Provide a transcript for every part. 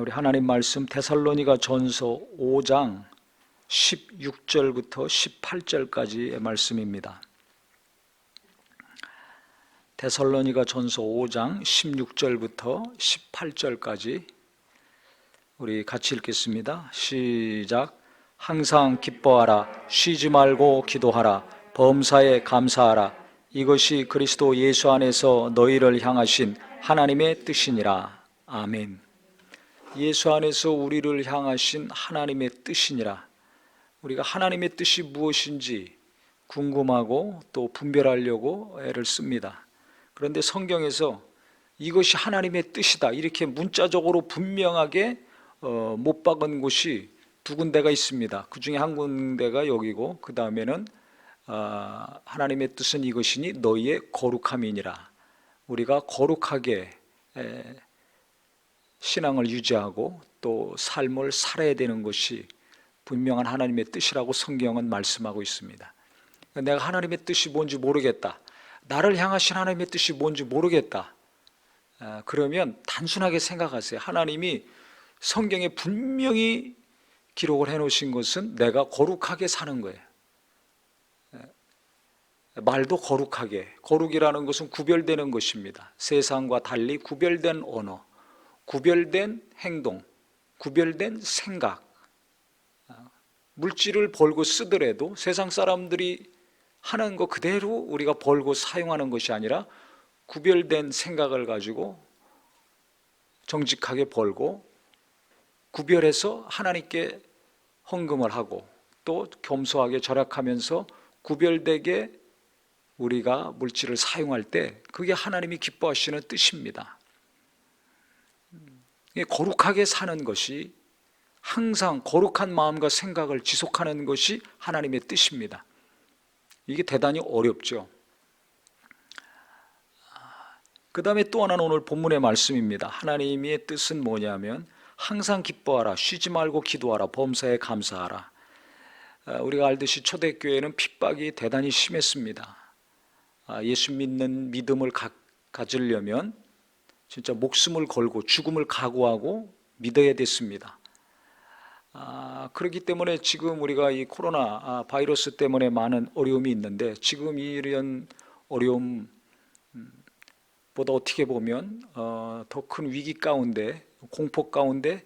우리 하나님 말씀 데살로니가 전서 5장 16절부터 18절까지의 말씀입니다. 데살로니가 전서 5장 16절부터 18절까지 우리 같이 읽겠습니다. 시작. 항상 기뻐하라, 쉬지 말고 기도하라, 범사에 감사하라. 이것이 그리스도 예수 안에서 너희를 향하신 하나님의 뜻이니라. 아멘. 예수 안에서 우리를 향하신 하나님의 뜻이니라. 우리가 하나님의 뜻이 무엇인지 궁금하고 또 분별하려고 애를 씁니다. 그런데 성경에서 이것이 하나님의 뜻이다 이렇게 문자적으로 분명하게 못 박은 곳이 두 군데가 있습니다. 그 중에 한 군데가 여기고, 그 다음에는 하나님의 뜻은 이것이니 너희의 거룩함이니라. 우리가 거룩하게 신앙을 유지하고 또 삶을 살아야 되는 것이 분명한 하나님의 뜻이라고 성경은 말씀하고 있습니다. 내가 하나님의 뜻이 뭔지 모르겠다, 나를 향하신 하나님의 뜻이 뭔지 모르겠다, 그러면 단순하게 생각하세요. 하나님이 성경에 분명히 기록을 해놓으신 것은 내가 거룩하게 사는 거예요. 말도 거룩하게, 거룩이라는 것은 구별되는 것입니다. 세상과 달리 구별된 언어, 구별된 행동, 구별된 생각. 물질을 벌고 쓰더라도 세상 사람들이 하는 거 그대로 우리가 벌고 사용하는 것이 아니라 구별된 생각을 가지고 정직하게 벌고 구별해서 하나님께 헌금을 하고 또 겸손하게 절약하면서 구별되게 우리가 물질을 사용할 때 그게 하나님이 기뻐하시는 뜻입니다. 거룩하게 사는 것이, 항상 거룩한 마음과 생각을 지속하는 것이 하나님의 뜻입니다. 이게 대단히 어렵죠. 그 다음에 또 하나는 오늘 본문의 말씀입니다. 하나님의 뜻은 뭐냐면 항상 기뻐하라, 쉬지 말고 기도하라, 범사에 감사하라. 우리가 알듯이 초대교회는 핍박이 대단히 심했습니다. 예수 믿는 믿음을 가지려면 진짜 목숨을 걸고 죽음을 각오하고 믿어야 됐습니다. 그렇기 때문에 지금 우리가 이 코로나 바이러스 때문에 많은 어려움이 있는데, 지금 이런 어려움보다 어떻게 보면 더 큰 위기 가운데, 공포 가운데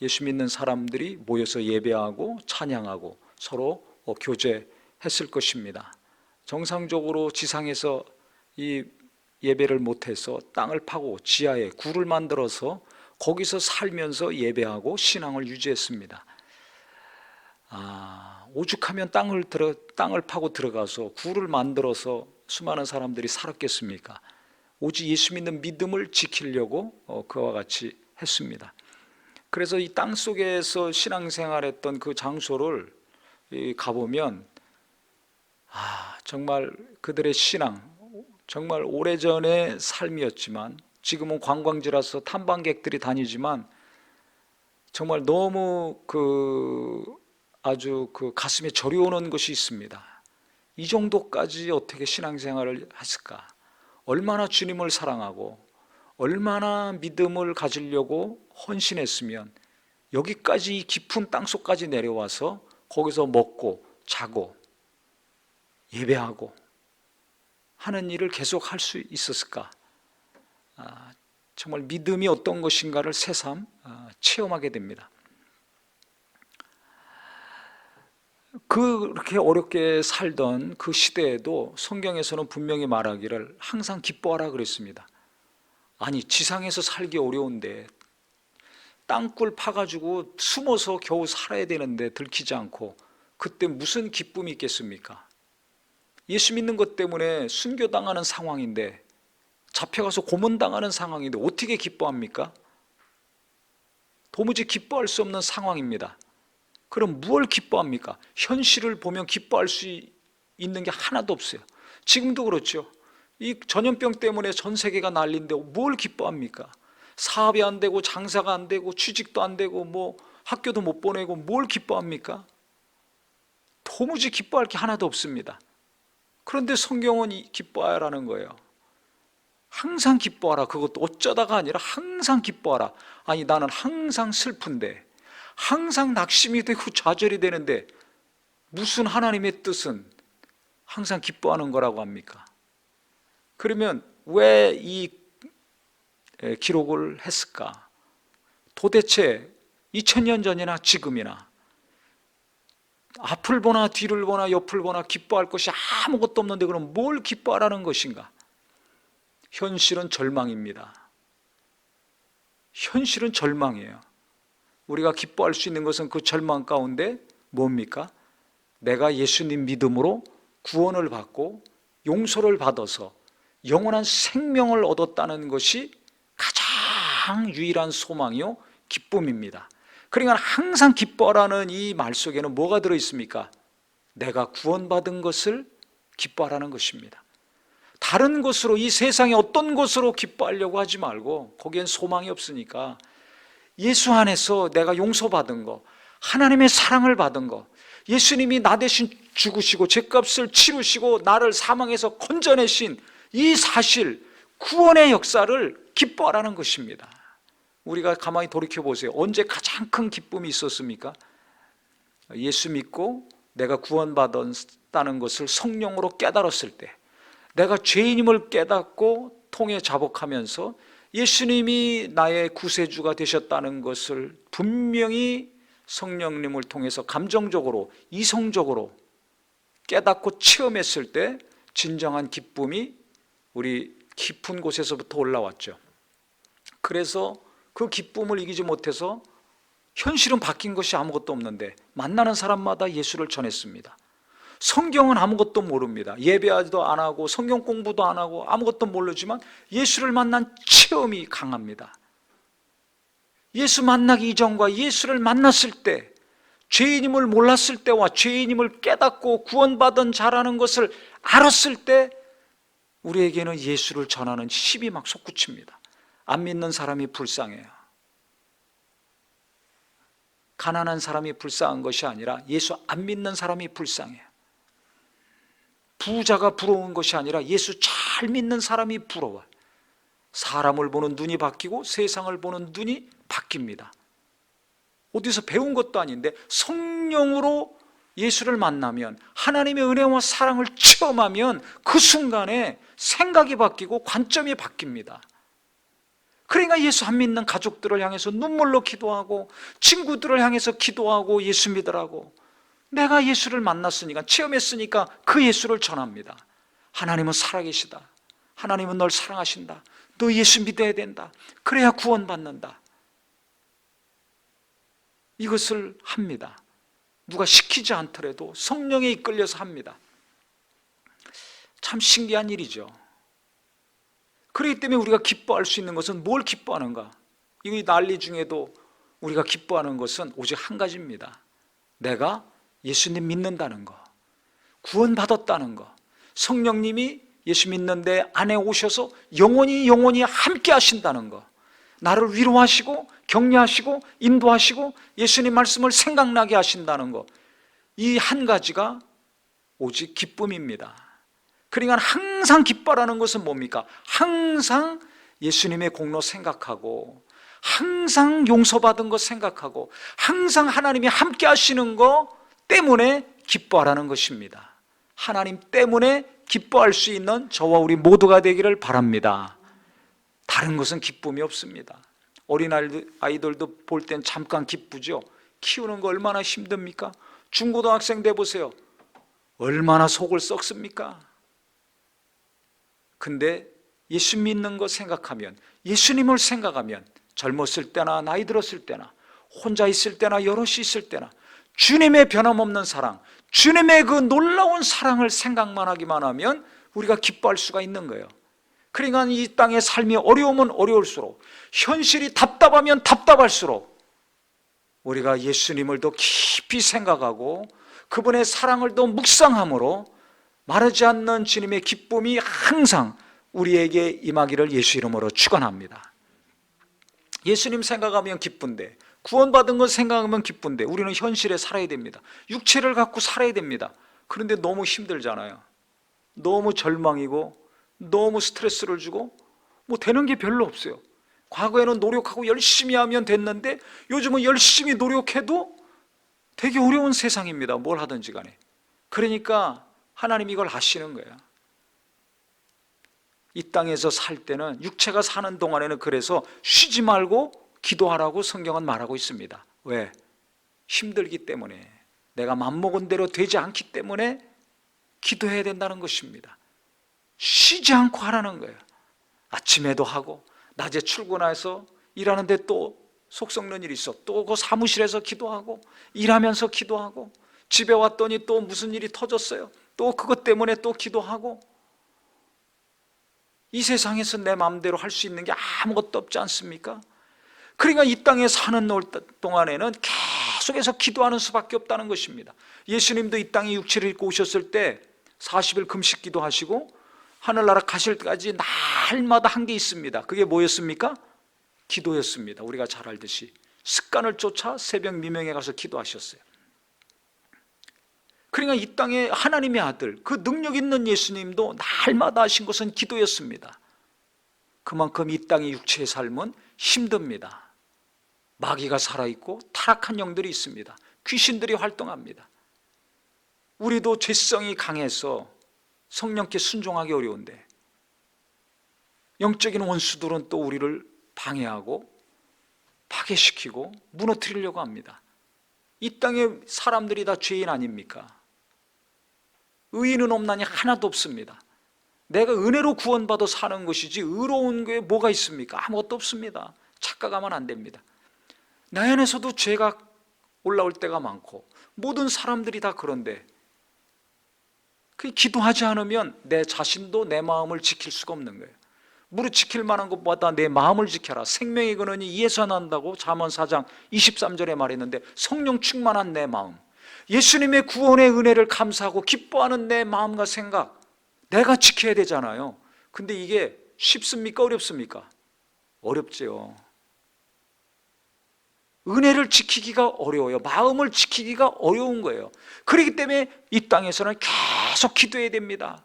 예수 믿는 사람들이 모여서 예배하고 찬양하고 서로 교제했을 것입니다. 정상적으로 지상에서 이 예배를 못해서 땅을 파고 지하에 굴을 만들어서 거기서 살면서 예배하고 신앙을 유지했습니다. 오죽하면 땅을 파고 들어가서 굴을 만들어서 수많은 사람들이 살았겠습니까? 오직 예수 믿는 믿음을 지키려고 그와 같이 했습니다. 그래서 이 땅 속에서 신앙생활했던 그 장소를 가보면 정말 그들의 신앙, 정말 오래전의 삶이었지만 지금은 관광지라서 탐방객들이 다니지만 정말 너무 아주 가슴에 저려오는 것이 있습니다. 이 정도까지 어떻게 신앙생활을 했을까? 얼마나 주님을 사랑하고 얼마나 믿음을 가지려고 헌신했으면 여기까지, 이 깊은 땅속까지 내려와서 거기서 먹고 자고 예배하고 하는 일을 계속 할 수 있었을까? 정말 믿음이 어떤 것인가를 새삼 체험하게 됩니다. 그렇게 어렵게 살던 그 시대에도 성경에서는 분명히 말하기를 항상 기뻐하라 그랬습니다. 아니, 지상에서 살기 어려운데 땅굴 파가지고 숨어서 겨우 살아야 되는데 들키지 않고 그때 무슨 기쁨이 있겠습니까? 예수 믿는 것 때문에 순교당하는 상황인데, 잡혀가서 고문당하는 상황인데 어떻게 기뻐합니까? 도무지 기뻐할 수 없는 상황입니다. 그럼 무엇을 기뻐합니까? 현실을 보면 기뻐할 수 있는 게 하나도 없어요. 지금도 그렇죠. 이 전염병 때문에 전 세계가 난리인데 뭘 기뻐합니까? 사업이 안 되고 장사가 안 되고 취직도 안 되고 뭐 학교도 못 보내고 뭘 기뻐합니까? 도무지 기뻐할 게 하나도 없습니다. 그런데 성경은 기뻐하라는 거예요. 항상 기뻐하라. 그것도 어쩌다가 아니라 항상 기뻐하라. 아니, 나는 항상 슬픈데, 항상 낙심이 되고 좌절이 되는데 무슨 하나님의 뜻은 항상 기뻐하는 거라고 합니까? 그러면 왜 이 기록을 했을까? 도대체 2000년 전이나 지금이나 앞을 보나 뒤를 보나 옆을 보나 기뻐할 것이 아무것도 없는데 그럼 뭘 기뻐하라는 것인가? 현실은 절망입니다. 현실은 절망이에요. 우리가 기뻐할 수 있는 것은 그 절망 가운데 뭡니까? 내가 예수님 믿음으로 구원을 받고 용서를 받아서 영원한 생명을 얻었다는 것이 가장 유일한 소망이요 기쁨입니다. 그러니까 항상 기뻐하라는 이 말 속에는 뭐가 들어있습니까? 내가 구원받은 것을 기뻐하라는 것입니다. 다른 것으로, 이 세상의 어떤 것으로 기뻐하려고 하지 말고, 거기엔 소망이 없으니까 예수 안에서 내가 용서받은 거, 하나님의 사랑을 받은 거, 예수님이 나 대신 죽으시고 죄값을 치르시고 나를 사망에서 건져내신 이 사실, 구원의 역사를 기뻐하라는 것입니다. 우리가 가만히 돌이켜 보세요. 언제 가장 큰 기쁨이 있었습니까? 예수 믿고 내가 구원받았다는 것을 성령으로 깨달았을 때, 내가 죄인임을 깨닫고 통에 자복하면서 예수님이 나의 구세주가 되셨다는 것을 분명히 성령님을 통해서 감정적으로, 이성적으로 깨닫고 체험했을 때 진정한 기쁨이 우리 깊은 곳에서부터 올라왔죠. 그래서 그 기쁨을 이기지 못해서 현실은 바뀐 것이 아무것도 없는데 만나는 사람마다 예수를 전했습니다. 성경은 아무것도 모릅니다. 예배하지도 안 하고 성경 공부도 안 하고 아무것도 모르지만 예수를 만난 체험이 강합니다. 예수 만나기 이전과 예수를 만났을 때, 죄인임을 몰랐을 때와 죄인임을 깨닫고 구원받은 자라는 것을 알았을 때 우리에게는 예수를 전하는 힘이 막 솟구칩니다. 안 믿는 사람이 불쌍해요. 가난한 사람이 불쌍한 것이 아니라 예수 안 믿는 사람이 불쌍해요. 부자가 부러운 것이 아니라 예수 잘 믿는 사람이 부러워요. 사람을 보는 눈이 바뀌고 세상을 보는 눈이 바뀝니다. 어디서 배운 것도 아닌데 성령으로 예수를 만나면, 하나님의 은혜와 사랑을 체험하면 그 순간에 생각이 바뀌고 관점이 바뀝니다. 그러니까 예수 안 믿는 가족들을 향해서 눈물로 기도하고, 친구들을 향해서 기도하고 예수 믿으라고. 내가 예수를 만났으니까, 체험했으니까 그 예수를 전합니다. 하나님은 살아계시다. 하나님은 널 사랑하신다. 너 예수 믿어야 된다. 그래야 구원받는다. 이것을 합니다. 누가 시키지 않더라도 성령에 이끌려서 합니다. 참 신기한 일이죠. 그렇기 때문에 우리가 기뻐할 수 있는 것은 뭘 기뻐하는가? 이 난리 중에도 우리가 기뻐하는 것은 오직 한 가지입니다. 내가 예수님 믿는다는 거, 구원받았다는 거, 성령님이 예수 믿는데 안에 오셔서 영원히 함께 하신다는 거, 나를 위로하시고 격려하시고 인도하시고 예수님 말씀을 생각나게 하신다는 거, 이 한 가지가 오직 기쁨입니다. 그러니까 항상 기뻐하라는 것은 뭡니까? 항상 예수님의 공로 생각하고, 항상 용서받은 것 생각하고, 항상 하나님이 함께 하시는 것 때문에 기뻐하라는 것입니다. 하나님 때문에 기뻐할 수 있는 저와 우리 모두가 되기를 바랍니다. 다른 것은 기쁨이 없습니다. 어린아이들도 볼 땐 잠깐 기쁘죠. 키우는 거 얼마나 힘듭니까? 중고등학생 돼 보세요. 얼마나 속을 썩습니까? 근데 예수 믿는 거 생각하면, 예수님을 생각하면, 젊었을 때나 나이 들었을 때나 혼자 있을 때나 여럿이 있을 때나 주님의 변함없는 사랑, 주님의 그 놀라운 사랑을 생각만 하기만 하면 우리가 기뻐할 수가 있는 거예요. 그러니까 이 땅의 삶이 어려우면 어려울수록, 현실이 답답하면 답답할수록 우리가 예수님을 더 깊이 생각하고 그분의 사랑을 더 묵상함으로 마르지 않는 주님의 기쁨이 항상 우리에게 임하기를 예수 이름으로 축원합니다. 예수님 생각하면 기쁜데, 구원받은 것 생각하면 기쁜데 우리는 현실에 살아야 됩니다. 육체를 갖고 살아야 됩니다. 그런데 너무 힘들잖아요. 너무 절망이고 너무 스트레스를 주고 뭐 되는 게 별로 없어요. 과거에는 노력하고 열심히 하면 됐는데 요즘은 열심히 노력해도 되게 어려운 세상입니다. 뭘 하든지 간에. 그러니까 하나님이 이걸 아시는 거예요. 이 땅에서 살 때는, 육체가 사는 동안에는 그래서 쉬지 말고 기도하라고 성경은 말하고 있습니다. 왜? 힘들기 때문에, 내가 맘먹은 대로 되지 않기 때문에 기도해야 된다는 것입니다. 쉬지 않고 하라는 거예요. 아침에도 하고 낮에 출근해서 일하는데 또 속 썩는 일이 있어, 또 그 사무실에서 기도하고, 일하면서 기도하고, 집에 왔더니 또 무슨 일이 터졌어요, 또 그것 때문에 또 기도하고. 이 세상에서 내 마음대로 할 수 있는 게 아무것도 없지 않습니까? 그러니까 이 땅에 사는 동안에는 계속해서 기도하는 수밖에 없다는 것입니다. 예수님도 이 땅에 육체를 입고 오셨을 때 40일 금식 기도하시고 하늘나라 가실 때까지 날마다 한 게 있습니다. 그게 뭐였습니까? 기도였습니다. 우리가 잘 알듯이 습관을 쫓아 새벽 미명에 가서 기도하셨어요. 그러니까 이 땅에 하나님의 아들, 그 능력 있는 예수님도 날마다 하신 것은 기도였습니다. 그만큼 이 땅의 육체의 삶은 힘듭니다. 마귀가 살아있고 타락한 영들이 있습니다. 귀신들이 활동합니다. 우리도 죄성이 강해서 성령께 순종하기 어려운데, 영적인 원수들은 또 우리를 방해하고 파괴시키고 무너뜨리려고 합니다. 이 땅의 사람들이 다 죄인 아닙니까? 의인은 없나니 하나도 없습니다. 내가 은혜로 구원받아 사는 것이지 의로운 게 뭐가 있습니까? 아무것도 없습니다. 착각하면 안 됩니다. 나 안에서도 죄가 올라올 때가 많고 모든 사람들이 다 그런데, 그 기도하지 않으면 내 자신도 내 마음을 지킬 수가 없는 거예요. 무릇 지킬 만한 것보다 내 마음을 지켜라. 생명의 근원이 이에서 난다고 잠언 4장 23절에 말했는데, 성령 충만한 내 마음, 예수님의 구원의 은혜를 감사하고 기뻐하는 내 마음과 생각, 내가 지켜야 되잖아요. 근데 이게 쉽습니까? 어렵습니까? 어렵죠. 은혜를 지키기가 어려워요. 마음을 지키기가 어려운 거예요. 그렇기 때문에 이 땅에서는 계속 기도해야 됩니다.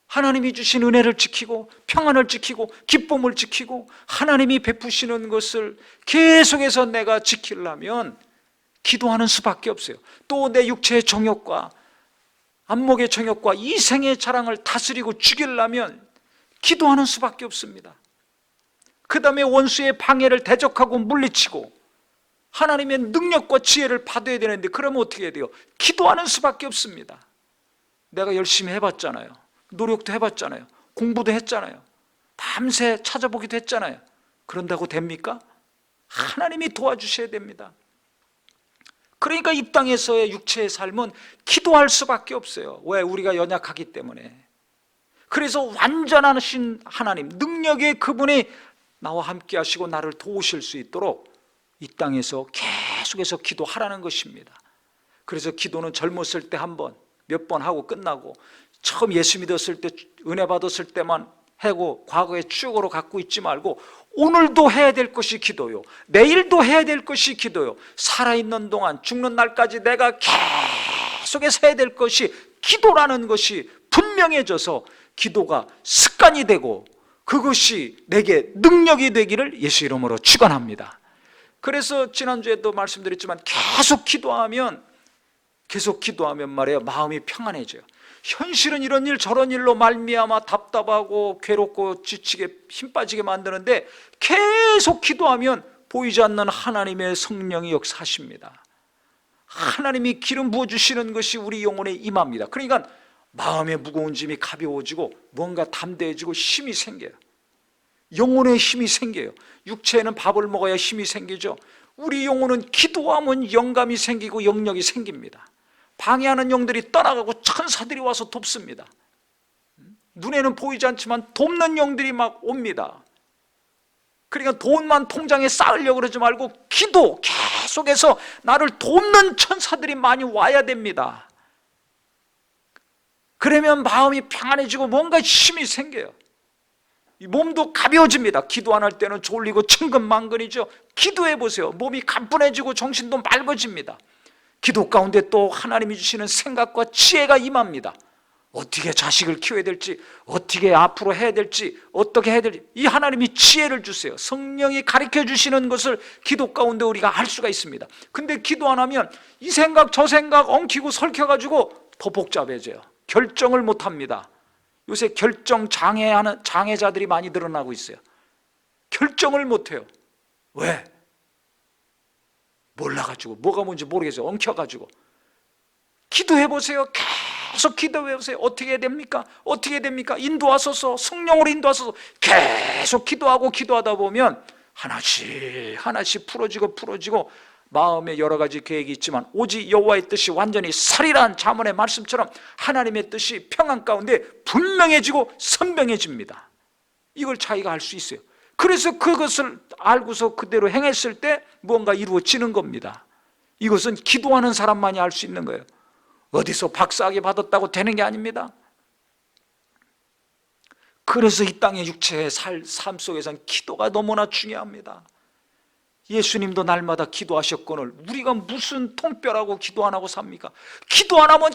하나님이 주신 은혜를 지키고 평안을 지키고 기쁨을 지키고 하나님이 베푸시는 것을 계속해서 내가 지키려면 기도하는 수밖에 없어요. 또 내 육체의 정욕과 안목의 정욕과 이생의 자랑을 다스리고 죽이려면 기도하는 수밖에 없습니다. 그 다음에 원수의 방해를 대적하고 물리치고 하나님의 능력과 지혜를 받아야 되는데, 그러면 어떻게 해야 돼요? 기도하는 수밖에 없습니다. 내가 열심히 해봤잖아요. 노력도 해봤잖아요. 공부도 했잖아요. 밤새 찾아보기도 했잖아요. 그런다고 됩니까? 하나님이 도와주셔야 됩니다. 그러니까 이 땅에서의 육체의 삶은 기도할 수밖에 없어요. 왜? 우리가 연약하기 때문에. 그래서 완전하신 하나님, 능력의 그분이 나와 함께 하시고 나를 도우실 수 있도록 이 땅에서 계속해서 기도하라는 것입니다. 그래서 기도는 젊었을 때 한 번, 몇 번 하고 끝나고, 처음 예수 믿었을 때 은혜 받았을 때만 하고 과거의 추억으로 갖고 있지 말고 오늘도 해야 될 것이 기도요, 내일도 해야 될 것이 기도요, 살아있는 동안 죽는 날까지 내가 계속해서 해야 될 것이 기도라는 것이 분명해져서 기도가 습관이 되고 그것이 내게 능력이 되기를 예수 이름으로 축원합니다. 그래서 지난주에도 말씀드렸지만 계속 기도하면 말이에요, 마음이 평안해져요. 현실은 이런 일 저런 일로 말미암아 답답하고 괴롭고 지치게 힘 빠지게 만드는데, 계속 기도하면 보이지 않는 하나님의 성령이 역사하십니다. 하나님이 기름 부어주시는 것이 우리 영혼에 임합니다. 그러니까 마음의 무거운 짐이 가벼워지고 뭔가 담대해지고 힘이 생겨요. 영혼의 힘이 생겨요. 육체에는 밥을 먹어야 힘이 생기죠. 우리 영혼은 기도하면 영감이 생기고 영력이 생깁니다. 방해하는 영들이 떠나가고 천사들이 와서 돕습니다. 눈에는 보이지 않지만 돕는 영들이 막 옵니다. 그러니까 돈만 통장에 쌓으려고 그러지 말고 기도 계속해서 나를 돕는 천사들이 많이 와야 됩니다. 그러면 마음이 평안해지고 뭔가 힘이 생겨요. 몸도 가벼워집니다. 기도 안 할 때는 졸리고 천근만근이죠. 기도해 보세요. 몸이 가뿐해지고 정신도 맑아집니다. 기도 가운데 또 하나님이 주시는 생각과 지혜가 임합니다. 어떻게 자식을 키워야 될지, 어떻게 앞으로 해야 될지, 어떻게 해야 될지, 이 하나님이 지혜를 주세요. 성령이 가르쳐 주시는 것을 기도 가운데 우리가 알 수가 있습니다. 근데 기도 안 하면 이 생각 저 생각 엉키고 설켜가지고 더 복잡해져요. 결정을 못 합니다. 요새 결정 장애하는 장애자들이 많이 늘어나고 있어요. 결정을 못 해요. 왜? 몰라가지고, 뭐가 뭔지 모르겠어요. 엉켜가지고. 기도해 보세요. 계속 기도해 보세요. 어떻게 해야 됩니까? 어떻게 해야 됩니까? 인도하소서, 성령으로 인도하소서. 계속 기도하다 보면 하나씩 풀어지고 마음에 여러 가지 계획이 있지만 오직 여호와의 뜻이 완전히 살이란 잠언의 말씀처럼 하나님의 뜻이 평안 가운데 분명해지고 선명해집니다. 이걸 자기가 알 수 있어요. 그래서 그것을 알고서 그대로 행했을 때 뭔가 이루어지는 겁니다. 이것은 기도하는 사람만이 알 수 있는 거예요. 어디서 박사학위 받았다고 되는 게 아닙니다. 그래서 이 땅의 육체의 삶 속에서는 기도가 너무나 중요합니다. 예수님도 날마다 기도하셨거늘 우리가 무슨 통뼈라고 기도 안 하고 삽니까? 기도 안 하면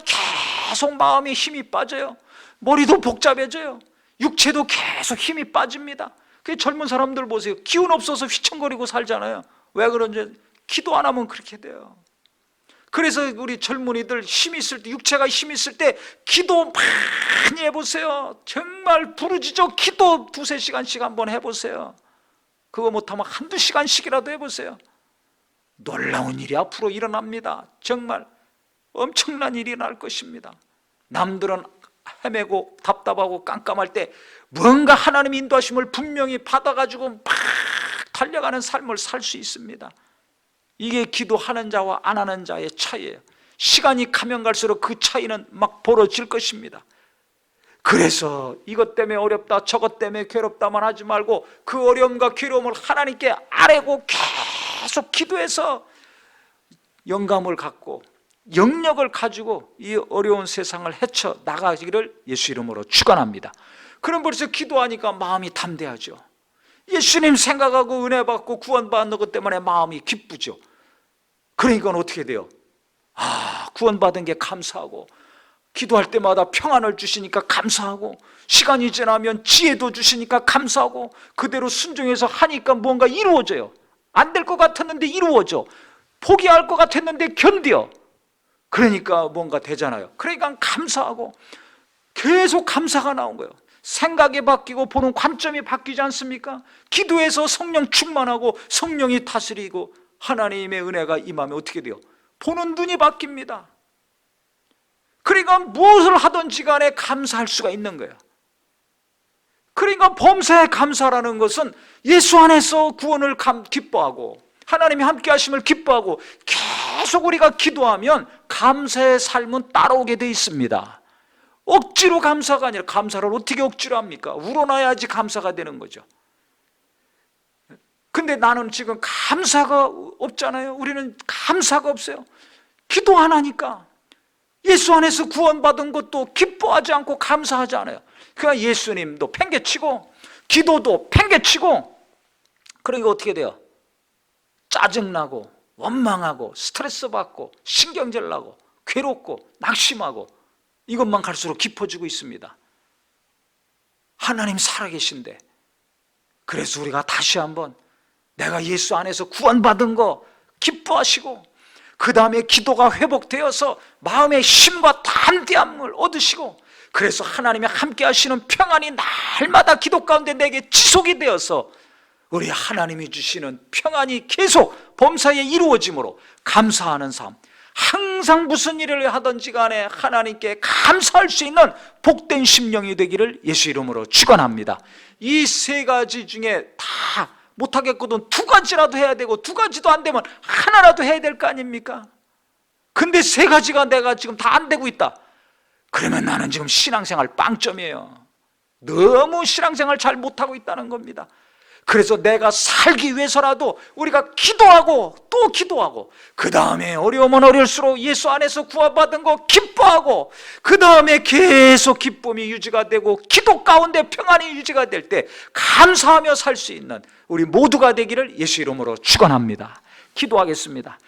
계속 마음에 힘이 빠져요. 머리도 복잡해져요. 육체도 계속 힘이 빠집니다. 그 젊은 사람들 보세요. 기운 없어서 휘청거리고 살잖아요. 왜 그런지 기도 안 하면 그렇게 돼요. 그래서 우리 젊은이들 힘이 있을 때, 육체가 힘이 있을 때 기도 많이 해보세요. 정말 부르짖어 기도 2-3시간씩 한번 해보세요. 그거 못하면 1-2시간씩이라도 해보세요. 놀라운 일이 앞으로 일어납니다. 정말 엄청난 일이 날 것입니다. 남들은 헤매고 답답하고 깜깜할 때 뭔가 하나님의 인도하심을 분명히 받아가지고 막 달려가는 삶을 살 수 있습니다. 이게 기도하는 자와 안 하는 자의 차이예요. 시간이 가면 갈수록 그 차이는 막 벌어질 것입니다. 그래서 이것 때문에 어렵다 저것 때문에 괴롭다만 하지 말고 그 어려움과 괴로움을 하나님께 아뢰고 계속 기도해서 영감을 갖고 영역을 가지고 이 어려운 세상을 헤쳐 나가기를 예수 이름으로 축원합니다. 그럼 벌써 기도하니까 마음이 담대하죠. 예수님 생각하고 은혜 받고 구원받는 것 때문에 마음이 기쁘죠. 그러니까 어떻게 돼요? 구원받은 게 감사하고, 기도할 때마다 평안을 주시니까 감사하고, 시간이 지나면 지혜도 주시니까 감사하고, 그대로 순종해서 하니까 뭔가 이루어져요. 안 될 것 같았는데 이루어져. 포기할 것 같았는데 견뎌. 그러니까 뭔가 되잖아요. 그러니까 감사하고 계속 감사가 나온 거예요. 생각이 바뀌고 보는 관점이 바뀌지 않습니까? 기도해서 성령 충만하고 성령이 다스리고 하나님의 은혜가 임하면 어떻게 돼요? 보는 눈이 바뀝니다. 그러니까 무엇을 하든지 간에 감사할 수가 있는 거예요. 그러니까 범사에 감사라는 것은 예수 안에서 구원을 기뻐하고 하나님이 함께 하심을 기뻐하고 계속 우리가 기도하면 감사의 삶은 따라오게 돼 있습니다. 억지로 감사가 아니라, 감사를 어떻게 억지로 합니까? 우러나야지 감사가 되는 거죠. 근데 나는 지금 감사가 없잖아요. 우리는 감사가 없어요. 기도 안 하니까. 예수 안에서 구원받은 것도 기뻐하지 않고 감사하지 않아요. 그러니까 예수님도 팽개치고 기도도 팽개치고, 그러니까 어떻게 돼요? 짜증나고 원망하고 스트레스 받고 신경질 나고 괴롭고 낙심하고, 이것만 갈수록 깊어지고 있습니다. 하나님 살아계신데, 그래서 우리가 다시 한번 내가 예수 안에서 구원받은 거 기뻐하시고, 그 다음에 기도가 회복되어서 마음의 힘과 담대함을 얻으시고, 그래서 하나님이 함께 하시는 평안이 날마다 기도 가운데 내게 지속이 되어서 우리 하나님이 주시는 평안이 계속 범사에 이루어짐으로 감사하는 삶, 항상 무슨 일을 하든지 간에 하나님께 감사할 수 있는 복된 심령이 되기를 예수 이름으로 축원합니다. 이 3가지 중에 다 못하겠거든 2가지라도 해야 되고, 2가지도 안 되면 하나라도 해야 될 거 아닙니까? 근데 3가지가 내가 지금 다 안 되고 있다. 그러면 나는 지금 신앙생활 빵점이에요. 너무 신앙생활 잘 못하고 있다는 겁니다. 그래서 내가 살기 위해서라도 우리가 기도하고 또 기도하고, 그 다음에 어려우면 어려울수록 예수 안에서 구원받은 거 기뻐하고, 그 다음에 계속 기쁨이 유지가 되고 기도 가운데 평안이 유지가 될 때 감사하며 살 수 있는 우리 모두가 되기를 예수 이름으로 축원합니다. 기도하겠습니다.